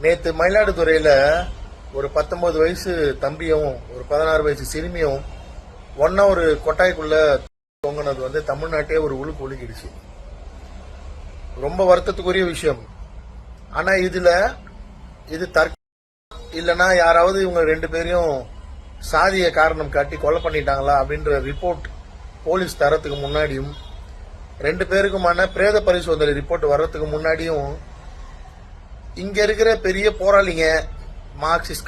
நேற்று மயிலாடுதுறையில ஒரு 19 வயசு தம்பியும் ஒரு 16 வயசு சிறுமியும் ஒன்னா ஒரு கொட்டாய்க்குள்ள தொங்கினது தமிழ்நாட்டே ஒரு உழுக்கு உழுக்கிடுச்சு. ரொம்ப வருத்தத்துக்குரிய விஷயம். ஆனா இது இல்லைன்னா யாராவது இவங்க ரெண்டு பேரையும் சாதிய காரணம் காட்டி கொலை பண்ணிட்டாங்களா அப்படின்ற ரிப்போர்ட் போலீஸ் தரத்துக்கு முன்னாடியும், ரெண்டு பேருக்குமான பிரேத பரிசோதனை ரிப்போர்ட் வர்றதுக்கு முன்னாடியும் இங்க இருக்கிற பெரிய போராளிங்க, மார்க்சிஸ்ட்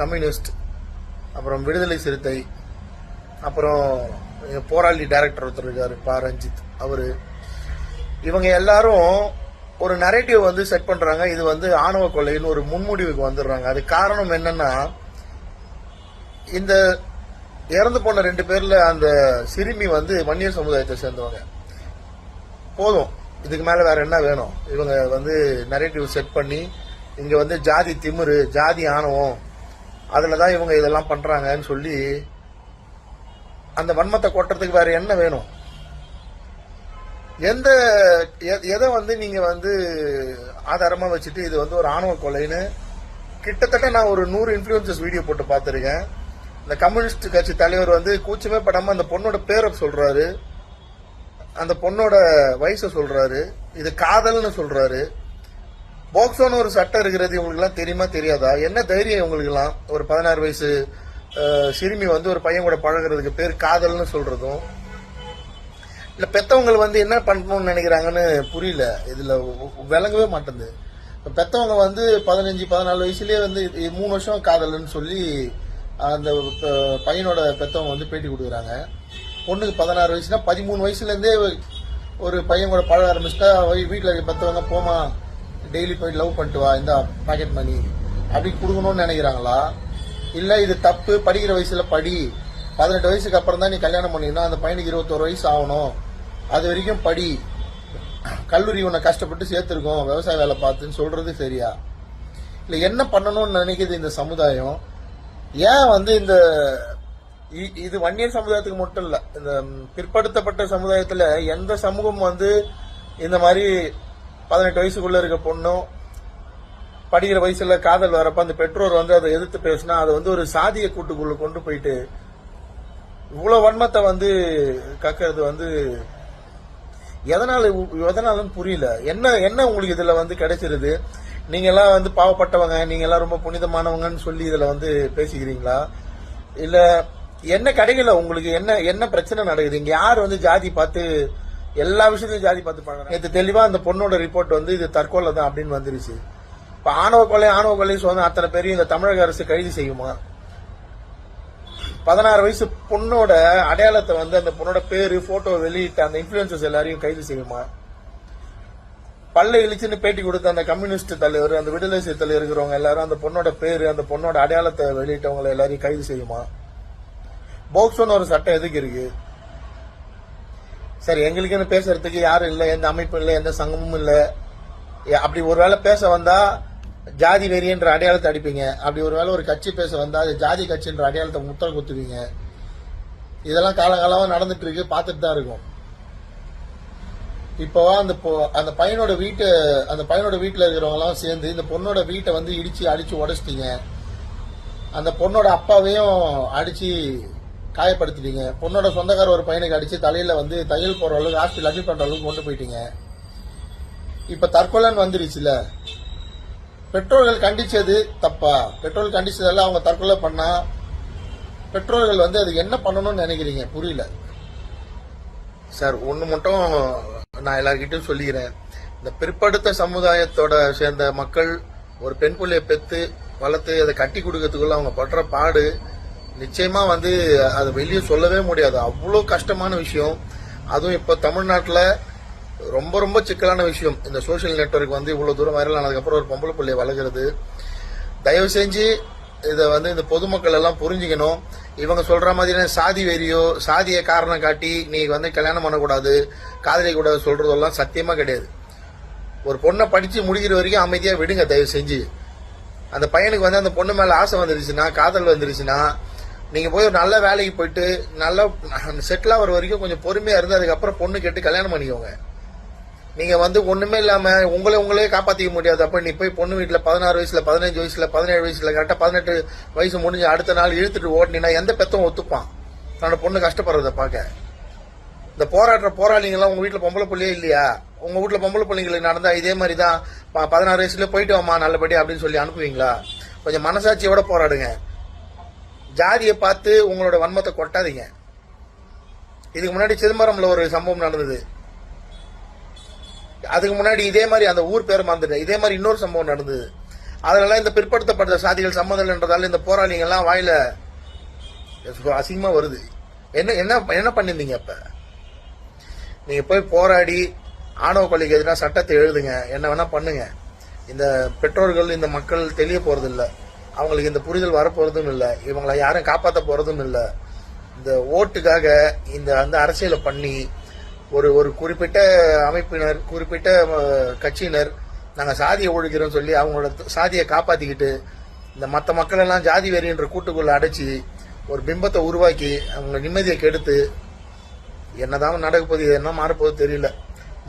கம்யூனிஸ்ட், அப்புறம் விடுதலை சிறுத்தை, அப்புறம் போராளி டைரக்டர் ஒருத்தர் இருக்காரு பா ரஞ்சித், இவங்க எல்லாரும் ஒரு நரேட்டிவ் செட் பண்றாங்க. இது ஆணவ கொலைன்னு ஒரு முன்முடிவுக்கு வந்துடுறாங்க. அது காரணம் என்னன்னா, இந்த இறந்து போன ரெண்டு பேர்ல அந்த சிறுமி வன்னியர் சமுதாயத்தை சேர்ந்தவங்க. போதும், இதுக்கு மேல வேற என்ன வேணும்? இவங்க நரேட்டிவ் செட் பண்ணி இங்க ஜாதி திமிரு, ஜாதி ஆணவம், அதுலதான் இவங்க இதெல்லாம் பண்றாங்கன்னு சொல்லி அந்த வன்மத்தை கொட்டுறதுக்கு வேற என்ன வேணும்? எதை நீங்க ஆதாரமா வச்சுட்டு இது ஒரு ஆணவ கொலைன்னு கிட்டத்தட்ட நான் ஒரு 100 இன்ஃபுளுசர்ஸ் வீடியோ போட்டு பார்த்திருக்கேன். இந்த கம்யூனிஸ்ட் கட்சி தலைவர் கூச்சமே படாம அந்த பொண்ணோட பேரை சொல்றாரு, அந்த பொண்ணோட வயசை சொல்றாரு, இது காதல்னு சொல்றாரு. போக்சோன்னு ஒரு சட்டம் இருக்கிறது இவங்களுக்கு எல்லாம் தெரியுமா தெரியாதா? என்ன தைரியம் இவங்களுக்கு எல்லாம்? ஒரு 16 வயசு சிறுமி ஒரு பையன் கூட பழகிறதுக்கு பேர் காதல்னு சொல்றதும் இல்ல. பெத்தவங்க என்ன பண்ணணும்னு நினைக்கிறாங்கன்னு புரியல. இதுல விளங்கவே மாட்டேங்குது. பெத்தவங்க 15-14 வயசுலயே 3 வருஷம் காதல்னு சொல்லி அந்த பையனோட பெத்தவங்க பேட்டி கொடுக்குறாங்க. பொண்ணுக்கு 16 வயசுனா 13 வயசுல இருந்தே ஒரு பையன் கூட பழக ஆரம்பிச்சுட்டா வீட்டுல பெத்தவங்க போமா டெய்லி போய் லவ் பண்ணிட்டு வா, இந்த பாக்கெட் மணி அப்படி கொடுக்கணும்னு நினைக்கிறாங்களா? இல்ல இது தப்பு, படிக்கிற வயசுல படி, 18 வயசுக்கு அப்புறம் தான் நீ கல்யாணம் பண்ணினா அந்த பையனுக்கு 21 வயசு ஆகணும், அது வரைக்கும் படி, கல்லூரி உன்னை கஷ்டப்பட்டு சேர்த்திருக்கோம், விவசாய வேலை பார்த்துன்னு சொல்றது சரியா? இல்ல என்ன பண்ணணும்னு நினைக்குது இந்த சமுதாயம்? ஏன் இந்த இது வன்னியர் சமுதாயத்துக்கு மட்டும் இல்ல, இந்த பிற்படுத்தப்பட்ட சமுதாயத்துல எந்த சமூகம் இந்த மாதிரி 18 வயசுக்குள்ள இருக்க பொண்ணும் படிக்கிற வயசுல காதல் வரப்ப அந்த பெற்றோர் அதை எதிர்த்து பேசினா அது ஒரு சாதிய கூட்டுக்குள்ள கொண்டு போயிட்டு இவ்வளவு வன்மத்தை கக்கிறது எதனாலும் புரியல. என்ன உங்களுக்கு இதுல கிடைச்சிருது? நீங்க எல்லாம் பாவப்பட்டவங்க, நீங்க எல்லாம் ரொம்ப புனிதமானவங்கன்னு சொல்லி இதுல பேசிக்கிறீங்களா? இல்ல என்ன கிடைக்கல உங்களுக்கு? என்ன பிரச்சனை நடக்குது? இங்க யாரு ஜாதி பார்த்து எல்லா விஷயத்தையும் ஜாதி பார்த்து பாக்குறாங்க? நேற்று தெளிவா அந்த பொண்ணோட ரிப்போர்ட் இது தற்கொலை தான் அப்படின்னு வந்துருச்சு. இப்ப ஆணவ கொலை சொன்ன அத்தனை பேரையும் இந்த தமிழக அரசு கைது செய்யுமா? 16 வயசு பொண்ணோட அடையாளத்தை அந்த பொண்ணோட பேரு போட்டோ வெளியிட்ட அந்த இன்ஃபுளுசர்ஸ் எல்லாரையும் கைது செய்யுமா? பல்ல இழிச்சுன்னு பேட்டி கொடுத்த அந்த கம்யூனிஸ்ட் தலைவர், அந்த விடுதலை சிறுத்தையில் இருக்கிறவங்க எல்லாரும் அந்த பொண்ணோட பேரு, அந்த பொண்ணோட அடையாளத்தை வெளியிட்டவங்க எல்லாரையும் கைது செய்யுமா? போக்சோன்னு ஒரு சட்டம் எதுக்கு இருக்கு? சரி, எங்களுக்குன்னு பேசுறதுக்கு யாரும் இல்ல, எந்த அமைப்பும் இல்ல, எந்த சங்கமும் இல்ல. அப்படி ஒருவேளை பேச வந்தா ஜாதி வெறியன்ற அடையாளத்தை அடிப்பீங்க. அப்படி ஒருவேளை ஒரு கட்சி பேச வந்தா அது ஜாதி கட்சின்ற அடையாளத்தை முத்திர குத்துவீங்க. இதெல்லாம் காலகாலமா நடந்துட்டு இருக்கு, பார்த்துட்டு தான் இருக்கும். இப்போ அந்த பையனோட வீட்டுல இருக்கிறவங்க எல்லாம் சேர்ந்து இந்த பொண்ணோட வீட்டை இடிச்சு அடிச்சு உடைச்சிட்டீங்க. அந்த பொண்ணோட அப்பாவையும் அடிச்சு காயப்படுத்திட்டீங்க. பொண்ணோட சொந்தக்கார ஒரு பையனுக்கு அடிச்சு தலையில தையல் போற அளவுக்கு ஹாஸ்பிட்டல் அட்மிட் பண்ற அளவுக்கு கொண்டு போயிட்டீங்க. இப்ப தற்கொலைன்னு வந்துருச்சுல. பெற்றோர்கள் கண்டிச்சது தப்பா? பெற்றோர்கள் கண்டிச்சதெல்லாம் அவங்க தற்கொலை பண்ணா பெற்றோர்கள் அது என்ன பண்ணணும்னு நினைக்கிறீங்க? புரியல சார். ஒண்ணு மட்டும் நான் எல்லார்கிட்டையும் சொல்லிக்கிறேன். இந்த பிற்படுத்த சமுதாயத்தோட சேர்ந்த மக்கள் ஒரு பெண் பிள்ளைய பெத்து வளர்த்து அதை கட்டி கொடுக்கறதுக்குள்ள அவங்க படுற பாடு நிச்சயமா அது வெளியே சொல்லவே முடியாது. அவ்வளவு கஷ்டமான விஷயம். அதுவும் இப்ப தமிழ்நாட்டுல ரொம்ப ரொம்ப சிக்கலான விஷயம். இந்த சோசியல் நெட்வொர்க் இவ்வளவு தூரம் வைரல் ஆனதுக்கு அப்புறம் ஒரு பொம்பளை பிள்ளைய வளர்கிறது. தயவு செஞ்சு இதை இந்த பொதுமக்கள் எல்லாம் புரிஞ்சுக்கணும். இவங்க சொல்ற மாதிரியான சாதி வெறியோ சாதிய காரணம் காட்டி நீ கல்யாணம் பண்ணக்கூடாது, காதலிக்க கூடாது சொல்றதெல்லாம் சத்தியமா கிடையாது. ஒரு பொண்ணை படிச்சு முடிக்கிற வரைக்கும் அமைதியா விடுங்க தயவு செஞ்சு. அந்த பையனுக்கு அந்த பொண்ணு மேல ஆசை வந்துருச்சுன்னா, காதல் வந்துருச்சுன்னா, நீங்க போய் ஒரு நல்ல வேலைக்கு போயிட்டு நல்லா செட்டில் ஆகிற வரைக்கும் கொஞ்சம் பொறுமையா இருந்து அதுக்கப்புறம் பொண்ணு கேட்டு கல்யாணம் பண்ணிக்கோங்க. நீங்க வந்து ஒண்ணுமே இல்லாம உங்களே காப்பாத்திக்க முடியாது. அப்ப நீ போய் பொண்ணு வீட்டுல 16 வயசுல 15 வயசுல 17 வயசுல கரெக்டா 18 வயசு முடிஞ்சு அடுத்த நாள் இழுத்துட்டு ஓட்டினா எந்த பெத்தம் ஒத்துப்பான் தன்னோட பொண்ணு கஷ்டப்படுறத பாக்க? இந்த போராளிங்கெல்லாம் உங்க வீட்டுல பொம்பளை பிள்ளையே இல்லையா? உங்க வீட்டுல பொம்பளை பிள்ளைங்களுக்கு நடந்தா இதே மாதிரிதான் 16 வயசுல போயிட்டு வாமா நல்லபடி அப்படின்னு சொல்லி அனுப்புவீங்களா? கொஞ்சம் மனசாட்சியோட போராடுங்க. ஜாதியை பார்த்து உங்களோட வன்மத்தை கொட்டாதீங்க. இதுக்கு முன்னாடி சிதம்பரம்ல ஒரு சம்பவம் நடந்தது. அதுக்கு முன்னாடி இதே மாதிரி அந்த ஊர் பேர் மறந்துட்டேன், இதே மாதிரி இன்னொரு சம்பவம் நடந்தது. அதனால இந்த பிற்படுத்தப்பட்ட சாதிகள் சம்மதம்ன்றதால இந்த போராளிங்க எல்லாம் வாயில அசிங்கமா வருது. என்ன என்ன என்ன பண்ணிருந்தீங்க? அப்ப நீங்க போய் போராடி ஆணவ கொலைக்கு எதிராக சட்டத்தை எழுதுங்க, என்ன வேணா பண்ணுங்க. இந்த பெற்றோர்கள் இந்த மக்கள் தெரிய போறது இல்லை, அவங்களுக்கு இந்த புரிதல் வரப்போறதும் இல்லை, இவங்களை யாரும் காப்பாற்ற போறதும் இல்லை. இந்த ஓட்டுக்காக இந்த அந்த அரசியலை பண்ணி ஒரு குறிப்பிட்ட அமைப்பினர் குறிப்பிட்ட கட்சியினர் நாங்கள் சாதியை ஒழிக்கிறோம் சொல்லி அவங்களோட சாதியை காப்பாத்திக்கிட்டு இந்த மற்ற மக்கள் எல்லாம் ஜாதி வெறின்ற கூட்டுக்குள்ள அடைச்சி ஒரு பிம்பத்தை உருவாக்கி அவங்க நிம்மதியை கெடுத்து என்னதான் நடக்க போகுது, என்ன மாறப்போகுது தெரியல.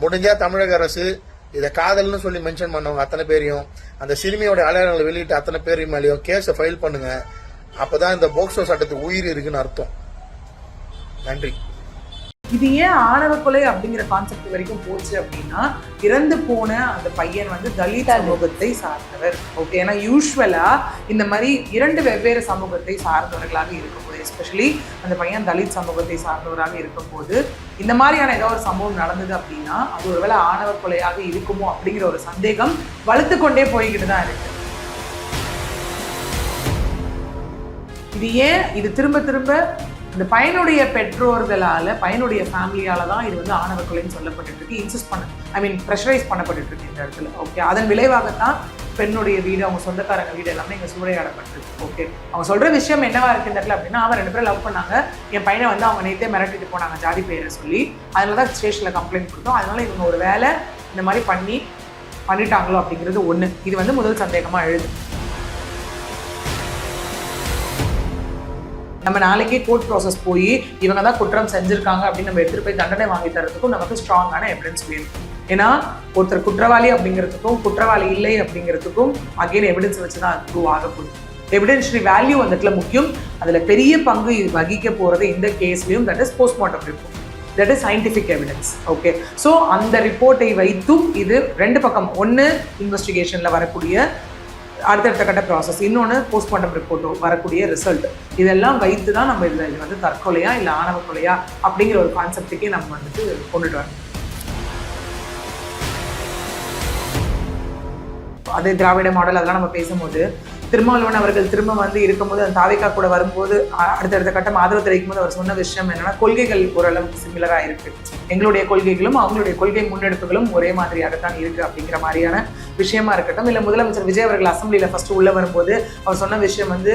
முடிஞ்சா தமிழக அரசு இதை காதல்னு சொல்லி மென்ஷன் பண்ணவங்க அத்தனை பேரையும், அந்த சிறுமியோட அடையாளங்களை வெளியிட்டு அத்தனை பேரையும் மேலேயும் கேஸை ஃபைல் பண்ணுங்க. அப்பதான் இந்த போக்சோ சட்டத்துக்கு உயிர் இருக்குன்னு அர்த்தம். நன்றி. இது ஏன் ஆணவ கொலை அப்படிங்கிற கான்செப்ட் வரைக்கும் போச்சு அப்படின்னா, இறந்து போன அந்த பையன் வந்து தலித் சமூகத்தை சார்ந்தவர். ஓகே, ஏன்னா யூஸ்வலா இந்த மாதிரி 2 வெவ்வேறு சமூகத்தை சார்ந்தவர்களாக இருக்கும்போது, எஸ்பெஷலி அந்த பையன் தலித் சமூகத்தை சார்ந்தவராக இருக்கும்போது இந்த மாதிரியான ஏதோ ஒரு சம்பவம் நடந்தது அப்படின்னா அது ஒருவேளை ஆணவ கொலையாக இருக்குமோ அப்படிங்கிற ஒரு சந்தேகம் வலுத்து கொண்டே போய்கிட்டு தான் இருக்கு. இது ஏன் இது திரும்ப திரும்ப இந்த பையனுடைய பெற்றோர்களால பையனுடைய ஃபேமிலியால தான் இது வந்து ஆணவ கொலைன்னு சொல்லப்பட்டு இருக்கு, இன்சிஸ்ட் ப்ரெஷரைஸ் பண்ணப்பட்டு இருக்கு இந்த இடத்துல. ஓகே, அதன் விளைவாகத்தான் பெண்ணுடைய வீடு, அவங்க சொந்தக்காரங்க வீடு எல்லாமே இங்கே சூறையாடப்பட்டிருக்கு. ஓகே, அவங்க சொல்ற விஷயம் என்னவா இருக்கு இந்த இடத்துல அப்படின்னா, அவன் 2 பேரும் லவ் பண்ணாங்க, என் பையனை வந்து அவங்க நேத்தே மிரட்டிட்டு போனாங்க ஜாதி பெயரை சொல்லி, அதனால தான் ஸ்டேஷன்ல கம்ப்ளைண்ட் கொடுத்தோம், அதனால இவங்க ஒரு வேலை இந்த மாதிரி பண்ணிட்டாங்களோ அப்படிங்கிறது ஒண்ணு. இது வந்து முதல் சந்தேகமா எழுது. நம்ம நாளைக்கே கோர்ட் ப்ராசஸ் போய் இவங்க தான் குற்றம் செஞ்சிருக்காங்க அப்படின்னு நம்ம எடுத்துட்டு போய் தண்டனை வாங்கி தரதுக்கும் நமக்கு ஸ்ட்ராங்கான எவிடன்ஸ் வேணும். ஏன்னா ஒருத்தர் குற்றவாளி அப்படிங்கிறதுக்கும் குற்றவாளி இல்லை அப்படிங்கிறதுக்கும் அகைன் எவிடன்ஸ் வச்சுதான் ப்ரூவ் ஆகக்கூடும். எவிடென்ஷியரி வேல்யூ அந்த இடத்துல முக்கியம். அதுல பெரிய பங்கு வகிக்க போறது இந்த கேஸ்லயும் that is postmortem report, that is scientific evidence. Okay, so அந்த ரிப்போர்ட்டை வைத்தும் இது 2 பக்கம், ஒன்று இன்வெஸ்டிகேஷன்ல வரக்கூடிய அடுத்தடுத்த கட்ட ப்ராசஸ், இன்னொன்று போஸ்ட்மார்ட்டம் ரிப்போர்ட் வரக்கூடிய ரிசல்ட், இதெல்லாம் வைத்து தான் நம்ம இது வந்து தற்கொலையா இல்லை ஆணவ கொலையா அப்படிங்கிற ஒரு கான்செப்டுக்கே நம்ம வந்துட்டு கொண்டுட்டு வரணும். அதே திராவிட மாடல் அதெல்லாம் நம்ம பேசும்போது திருமாவளவன் அவர்கள் திரும்ப வந்து இருக்கும்போது அந்த தாவேகா கூட வரும்போது அடுத்தடுத்த கட்டம் ஆதரவு தெரிவிக்கும் போது அவர் சொன்ன விஷயம் என்னன்னா, கொள்கைகள் ஓரளவுக்கு சிமிலரா இருக்கு, எங்களுடைய கொள்கைகளும் அவங்களுடைய கொள்கை முன்னெடுப்புகளும் ஒரே மாதிரியாகத்தான் இருக்கு அப்படிங்கிற மாதிரியான விஷயமா இருக்கட்டும். இல்லை முதலமைச்சர் விஜய் அவர்கள் அசம்பிளியில ஃபர்ஸ்ட் உள்ள வரும்போது அவர் சொன்ன விஷயம் வந்து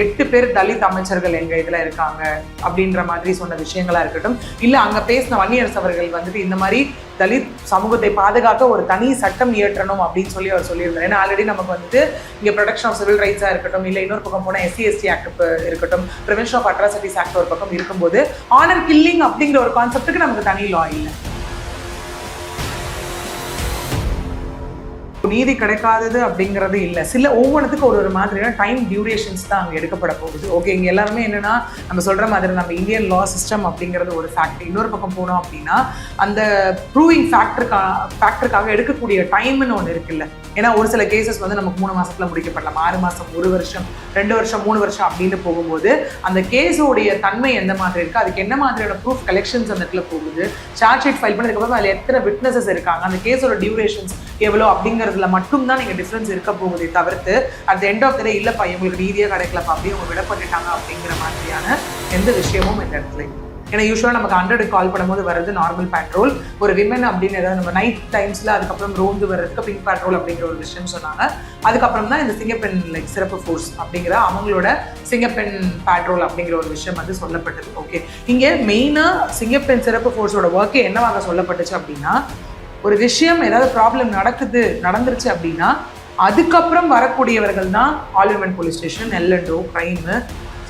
8 பேர் தலித் அமைச்சர்கள் எங்க இதுல இருக்காங்க அப்படின்ற மாதிரி சொன்ன விஷயங்களா இருக்கட்டும். இல்லை அங்க பேசின வன்னியரசு அவர்கள் வந்துட்டு இந்த மாதிரி தலித் சமூகத்தை பாதுகாக்க ஒரு தனி சட்டம் இயற்றணும் அப்படின்னு சொல்லி அவர் சொல்லியிருந்தார். ஏன்னா ஆல்ரெடி நமக்கு வந்துட்டு இங்க ப்ரொடெக்ஷன் ஆஃப் சிவில் ரைட்ஸா இருக்கட்டும், இல்லை இன்னொரு பக்கம் போனால் SC/ST ஆக்ட் இருக்கட்டும், ப்ரிவென்ஷன் ஆஃப் அட்ராசிட்டிஸ் ஆக்ட் ஒரு பக்கம் இருக்கும்போது ஆனர் கில்லிங் அப்படிங்கிற ஒரு கான்செப்டுக்கு நமக்கு தனி லா இல்லை. நீதி கிடைக்காதது அப்படிங்கிறது இல்லை, சில ஒவ்வொன்றுத்துக்கு ஒரு மாதிரியான டைம் டியூரேஷன்ஸ் தான் அங்கே எடுக்கப்பட போகுது. ஓகே, இங்கே எல்லாருமே என்னன்னா நம்ம சொல்ற மாதிரி நம்ம இந்தியன் லா சிஸ்டம் அப்படிங்கிறது ஒரு ஃபேக்டர். இன்னொரு பக்கம் போனோம் அப்படின்னா அந்த ப்ரூவிங் ஃபேக்டருக்காக எடுக்கக்கூடிய டைம்னு ஒன்று இருக்குல்ல. ஏன்னா ஒரு சில கேசஸ் வந்து நமக்கு 3 மாசத்துல முடிக்கப்படலாம், 6 மாசம், 1 வருஷம், 2 வருஷம், 3 வருஷம் அப்படின்னு போகும்போது அந்த கேஸோடைய தன்மை எந்த மாதிரி இருக்கு, அதுக்கு என்ன மாதிரியான ப்ரூஃப் கலெக்ஷன்ஸ் அந்த இடத்துல போகுது, சார்ஜ் ஷீட் ஃபைல் பண்ணதுக்கப்புறம் அதில் எத்தனை விட்னஸஸ் இருக்காங்க, அந்த கேஸோட டியூரேஷன்ஸ் எவ்வளோ அப்படிங்கிறதுல மட்டும்தான் நீங்கள் டிஃப்ரென்ஸ் இருக்க போகுதே தவிர்த்து அட் எண்ட் ஆஃப் த டே இல்லைப்பா இவங்களுக்கு நீதியாக கிடைக்கலப்பா அப்படின்னு அவங்க விடப்பட்டுட்டாங்க அப்படிங்கிற மாதிரியான எந்த விஷயமும் இந்த இடத்துல. ஏன்னா யூஸ்வலாக நமக்கு 100 கால் பண்ணும்போது வர்றது நார்மல் பேட்ரோல், ஒரு விமன் அப்படின்னு ஏதாவது நம்ம நைட் டைம்ஸில் அதுக்கப்புறம் ரோந்து வர்றதுக்கு பிங்க் பேட்ரோல் அப்படிங்கிற ஒரு விஷயம் சொன்னாங்க. அதுக்கப்புறம் தான் இந்த சிங்கப்பெண் சிறப்பு ஃபோர்ஸ் அப்படிங்கிற அவங்களோட சிங்கப்பெண் பேட்ரோல் அப்படிங்கிற ஒரு விஷயம் வந்து சொல்லப்பட்டது. ஓகே, இங்கே மெயினாக சிங்கப்பெண் சிறப்பு ஃபோர்ஸோட ஒர்க்கே என்னவாக சொல்லப்பட்டுச்சு அப்படின்னா, ஒரு விஷயம் ஏதாவது ப்ராப்ளம் நடந்துருச்சு அப்படின்னா அதுக்கப்புறம் வரக்கூடியவர்கள் தான் all women police station, LNO,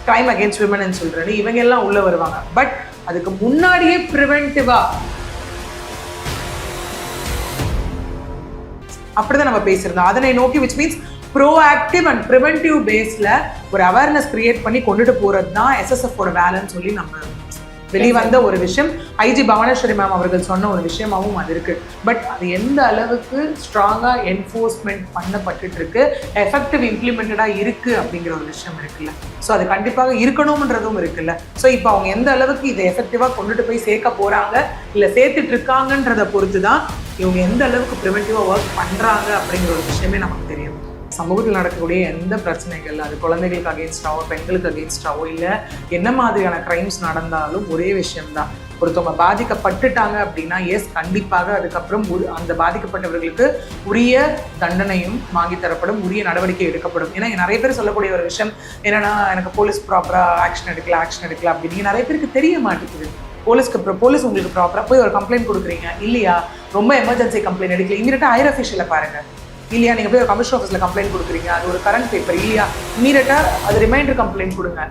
crime against women சொல்றது, இவங்க எல்லாம் உள்ள வருவாங்க. பட் அதுக்கு முன்னாடியே ப்ரிவென்டிவா அப்படிதான் நம்ம பேசியிருந்தோம். அதனை நோக்கி which means proactive and preventive பேஸ்ல ஒரு அவேர்னஸ் கிரியேட் பண்ணி கொண்டுட்டு போறது தான் SSF ஓட வேலைன்னு சொல்லி நம்ம வெளிவந்த ஒரு விஷயம். ஐஜி பவனேஸ்வரி மேம் அவர்கள் சொன்ன ஒரு விஷயமாவும் அது இருக்கு. பட் அது எந்த அளவுக்கு ஸ்ட்ராங்கா என்ஃபோர்ஸ்மெண்ட் பண்ணப்பட்டு இருக்கு, எஃபெக்டிவ் இம்ப்ளிமெண்டடா இருக்கு அப்படிங்கிற ஒரு விஷயம் இருக்குல்ல. ஸோ அது கண்டிப்பாக இருக்கணும்ன்றதும் இருக்குல்ல. ஸோ இப்போ அவங்க எந்த அளவுக்கு இதை எஃபெக்டிவா கொண்டுட்டு போய் சேர்க்க போறாங்க இல்ல சேர்த்துட்டு இருக்காங்கன்றத பொறுத்து தான் இவங்க எந்த அளவுக்கு ப்ரிவென்டிவா ஒர்க் பண்றாங்க அப்படிங்கிற ஒரு விஷயமே நமக்கு தெரியும். சமூகத்தில் நடக்கக்கூடிய எந்த பிரச்சனைகள், அது குழந்தைகளுக்கு அகேன்ஸ்டாவோ பெண்களுக்கு அகேன்ஸ்டாவோ இல்லை என்ன மாதிரியான கிரைம்ஸ் நடந்தாலும் ஒரே விஷயம்தான். ஒருத்தவங்க பாதிக்கப்பட்டுட்டாங்க அப்படின்னா எஸ் கண்டிப்பாக அதுக்கப்புறம் அந்த பாதிக்கப்பட்டவர்களுக்கு உரிய தண்டனையும் வாங்கி தரப்படும், உரிய நடவடிக்கை எடுக்கப்படும். ஏன்னா நிறைய பேர் சொல்லக்கூடிய ஒரு விஷயம் என்னன்னா, எனக்கு போலீஸ் ப்ராப்பரா ஆக்ஷன் எடுக்கல அப்படின்னு நிறைய பேருக்கு தெரிய மாட்டேங்குது. போலீஸ் உங்களுக்கு ப்ராப்பரா போய் ஒரு கம்ப்ளைண்ட் கொடுக்குறீங்க இல்லையா, ரொம்ப எமர்ஜென்சி கம்ப்ளைண்ட் எடுக்கல, இமீடியட்டா ஹையர் அஃபிஷியலை பாருங்க இல்லையா, நீங்க போய் ஒரு கமிஷனர் ஆஃபீஸ்ல கம்ப்ளைண்ட் கொடுக்குறீங்க, அது ஒரு கரண்ட் பேப்பர் இல்லையா, இமீடியட்டா அது ரிமைண்டர் கம்ப்ளைண்ட் கொடுங்க.